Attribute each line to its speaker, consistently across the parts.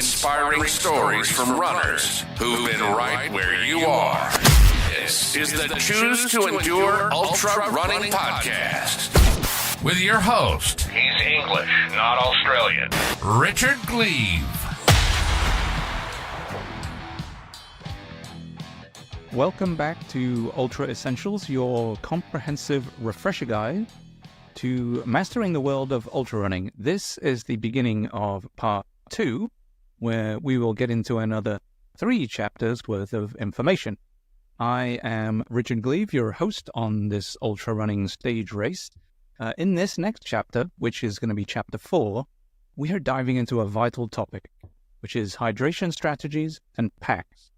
Speaker 1: inspiring stories from runners who've been right where you are. This is the Choose to Endure Ultra Running Podcast with your host. He's English, not Australian. Richard Gleave.
Speaker 2: Welcome back to Ultra Essentials, your comprehensive refresher guide to mastering the world of ultra running. This is the beginning of part 2, where we will get into another 3 chapters worth of information. I am Richard Gleave, your host on this ultra running stage race. In this next chapter, which is going to be chapter 4, we are diving into a vital topic, which is hydration strategies and packs.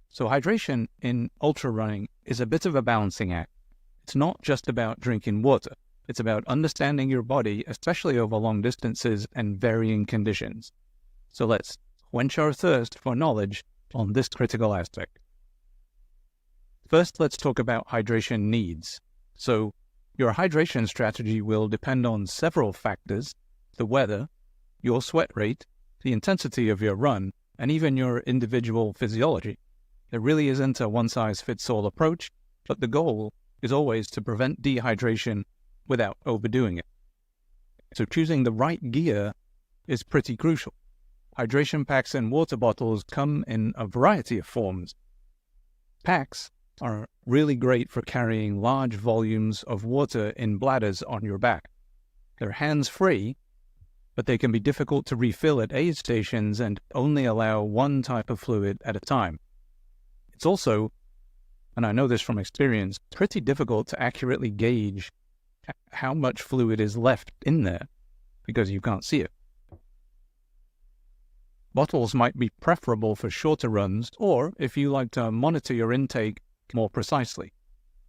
Speaker 2: So hydration in ultra running is a bit of a balancing act. It's not just about drinking water. It's about understanding your body, especially over long distances and varying conditions. So let's quench our thirst for knowledge on this critical aspect. First, let's talk about hydration needs. So your hydration strategy will depend on several factors: the weather, your sweat rate, the intensity of your run, and even your individual physiology. There really isn't a one-size-fits-all approach, but the goal is always to prevent dehydration without overdoing it. So choosing the right gear is pretty crucial. Hydration packs and water bottles come in a variety of forms. Packs are really great for carrying large volumes of water in bladders on your back. They're hands-free, but they can be difficult to refill at aid stations and only allow one type of fluid at a time. It's also, and I know this from experience, pretty difficult to accurately gauge how much fluid is left in there because you can't see it. Bottles might be preferable for shorter runs or if you like to monitor your intake more precisely.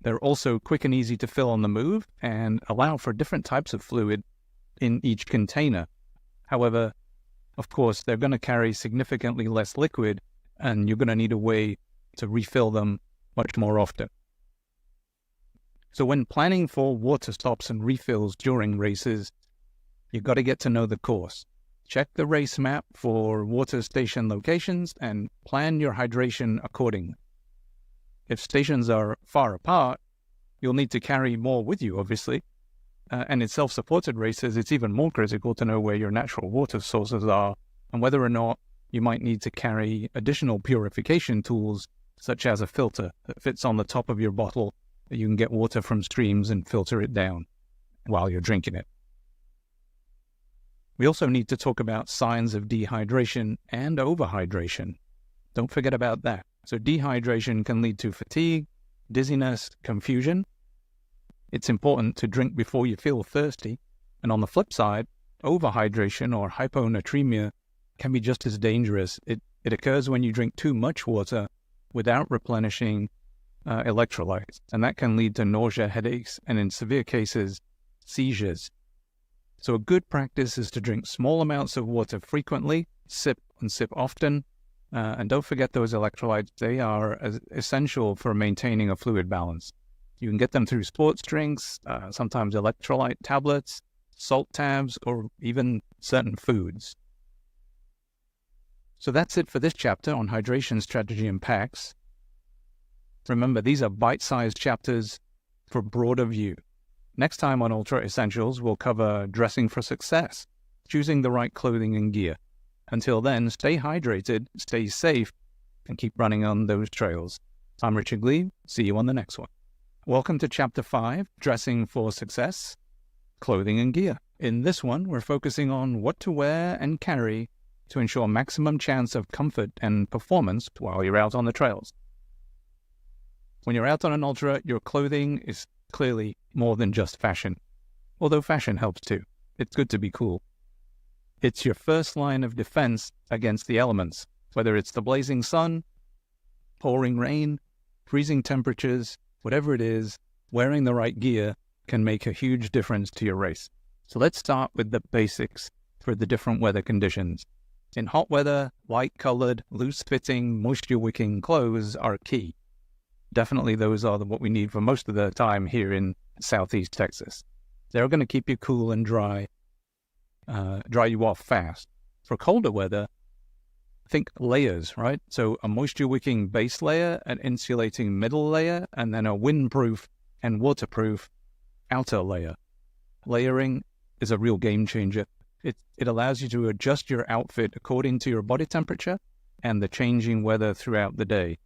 Speaker 2: They're also quick and easy to fill on the move and allow for different types of fluid in each container. However, of course, they're going to carry significantly less liquid and you're going to need a way to refill them much more often. So when planning for water stops and refills during races, you've got to get to know the course. Check the race map for water station locations and plan your hydration accordingly. If stations are far apart, you'll need to carry more with you, obviously. And in self-supported races, it's even more critical to know where your natural water sources are and whether or not you might need to carry additional purification tools, such as a filter that fits on the top of your bottle that you can get water from streams and filter it down while you're drinking it. We also need to talk about signs of dehydration and overhydration. Don't forget about that. So dehydration can lead to fatigue, dizziness, confusion. It's important to drink before you feel thirsty. And on the flip side, overhydration or hyponatremia can be just as dangerous. It occurs when you drink too much water without replenishing electrolytes, and that can lead to nausea, headaches, and in severe cases, seizures. So a good practice is to drink small amounts of water frequently, sip often, and don't forget those electrolytes. They are essential for maintaining a fluid balance. You can get them through sports drinks, sometimes electrolyte tablets, salt tabs, or even certain foods. So that's it for this chapter on hydration strategy and packs. Remember, these are bite-sized chapters for broader view. Next time on Ultra Essentials, we'll cover dressing for success, choosing the right clothing and gear. Until then, stay hydrated, stay safe, and keep running on those trails. I'm Richard Gleave. See you on the next one. Welcome to Chapter 5, Dressing for Success, Clothing and Gear. In this one, we're focusing on what to wear and carry to ensure maximum chance of comfort and performance while you're out on the trails. When you're out on an ultra, your clothing is clearly more than just fashion, although fashion helps too. It's good to be cool. It's your first line of defense against the elements, whether it's the blazing sun, pouring rain, freezing temperatures, whatever it is, wearing the right gear can make a huge difference to your race. So let's start with the basics for the different weather conditions. In hot weather, light-colored, loose-fitting, moisture-wicking clothes are key. Definitely those are what we need for most of the time here in Southeast Texas. They're going to keep you cool and dry you off fast. For colder weather, think layers, right? So a moisture-wicking base layer, an insulating middle layer, and then a windproof and waterproof outer layer. Layering is a real game changer. It allows you to adjust your outfit according to your body temperature and the changing weather throughout the day.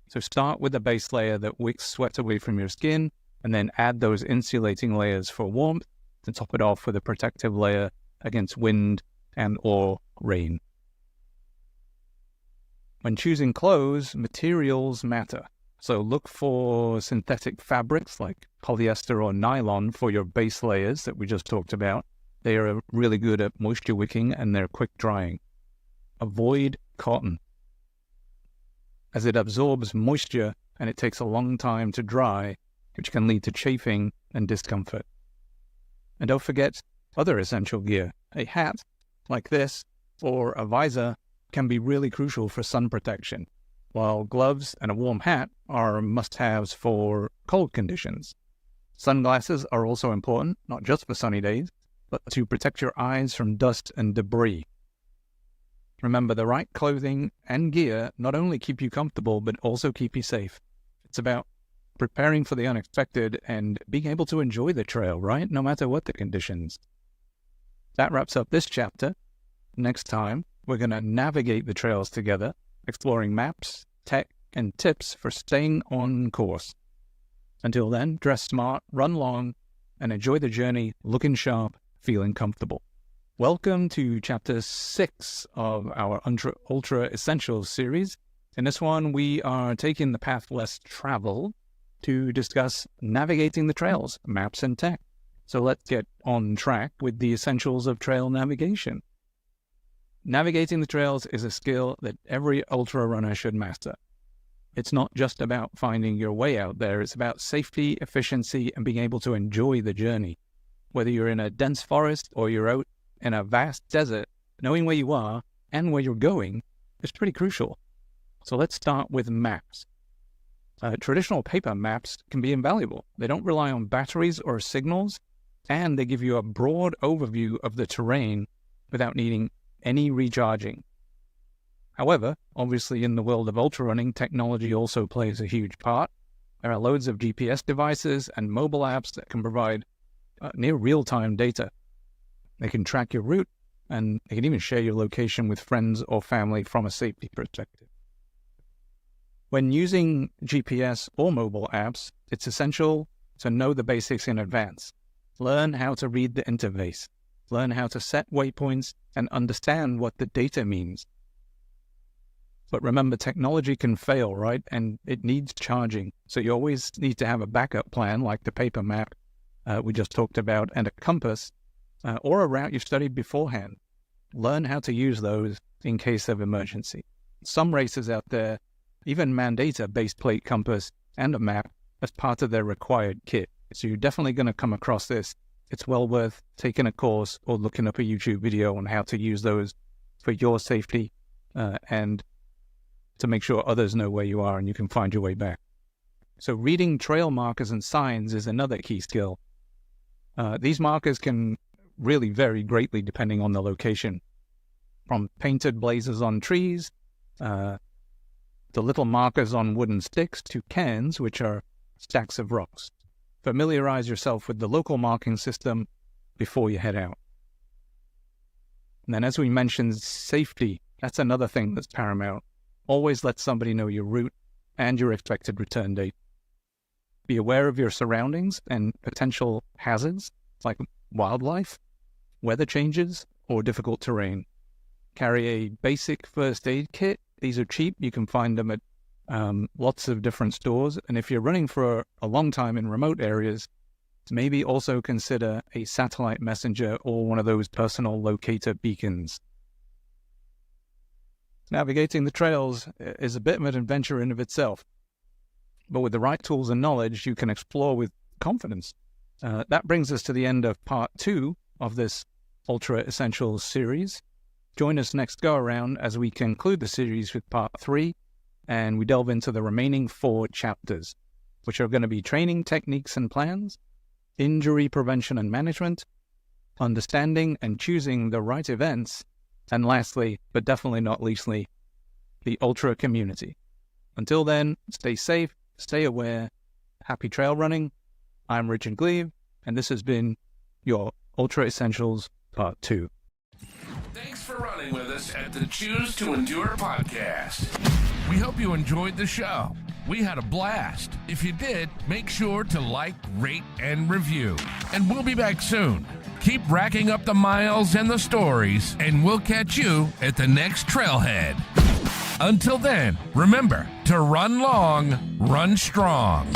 Speaker 2: So start with a base layer that wicks sweat away from your skin, and then add those insulating layers for warmth, and top it off with a protective layer against wind and or rain. When choosing clothes, materials matter. So look for synthetic fabrics like polyester or nylon for your base layers that we just talked about. They are really good at moisture wicking and they're quick drying. Avoid cotton, as it absorbs moisture and it takes a long time to dry, which can lead to chafing and discomfort. And don't forget other essential gear. A hat like this or a visor can be really crucial for sun protection, while gloves and a warm hat are must-haves for cold conditions. Sunglasses are also important, not just for sunny days, but to protect your eyes from dust and debris. Remember, the right clothing and gear not only keep you comfortable, but also keep you safe. It's about preparing for the unexpected and being able to enjoy the trail, right? No matter what the conditions. That wraps up this chapter. Next time, we're going to navigate the trails together, exploring maps, tech, and tips for staying on course. Until then, dress smart, run long, and enjoy the journey looking sharp, feeling comfortable. Welcome to Chapter 6 of our Ultra Essentials series. In this one, we are taking the path less traveled to discuss navigating the trails, maps, and tech. So let's get on track with the essentials of trail navigation. Navigating the trails is a skill that every ultra runner should master. It's not just about finding your way out there, it's about safety, efficiency, and being able to enjoy the journey. Whether you're in a dense forest or you're out in a vast desert, knowing where you are and where you're going is pretty crucial. So let's start with maps. Traditional paper maps can be invaluable. They don't rely on batteries or signals, and they give you a broad overview of the terrain without needing any recharging. However, obviously in the world of ultra running, technology also plays a huge part. There are loads of GPS devices and mobile apps that can provide near real-time data. They can track your route, and they can even share your location with friends or family from a safety perspective. When using GPS or mobile apps, it's essential to know the basics in advance. Learn how to read the interface. Learn how to set waypoints and understand what the data means. But remember, technology can fail, right? And it needs charging. So you always need to have a backup plan like the paper map we just talked about, and a compass, or a route you studied beforehand. Learn how to use those in case of emergency. Some racers out there even mandate a base plate compass and a map as part of their required kit. So you're definitely going to come across this. It's well worth taking a course or looking up a YouTube video on how to use those for your safety and to make sure others know where you are and you can find your way back. So reading trail markers and signs is another key skill. These markers can really vary greatly depending on the location. From painted blazes on trees, to little markers on wooden sticks, to cairns, which are stacks of rocks. Familiarize yourself with the local marking system before you head out. And then, as we mentioned, safety. That's another thing that's paramount. Always let somebody know your route and your expected return date. Be aware of your surroundings and potential hazards like wildlife, weather changes, or difficult terrain. Carry a basic first aid kit. These are cheap. You can find them at lots of different stores. And if you're running for a long time in remote areas, maybe also consider a satellite messenger or one of those personal locator beacons. Navigating the trails is a bit of an adventure in of itself, but with the right tools and knowledge, you can explore with confidence. That brings us to the end of part 2 of this Ultra Essentials series. Join us next go around as we conclude the series with part 3, and we delve into the remaining 4 chapters, which are going to be training techniques and plans, injury prevention and management, understanding and choosing the right events, and lastly, but definitely not leastly, the ultra community. Until then, stay safe, stay aware, happy trail running. I'm Richard Gleave, and this has been your Ultra Essentials Part 2.
Speaker 1: Thanks for running with us at the Choose to Endure podcast. We hope you enjoyed the show. We had a blast. If you did, make sure to like, rate, and review. And we'll be back soon. Keep racking up the miles and the stories, and we'll catch you at the next trailhead. Until then, remember to run long, run strong.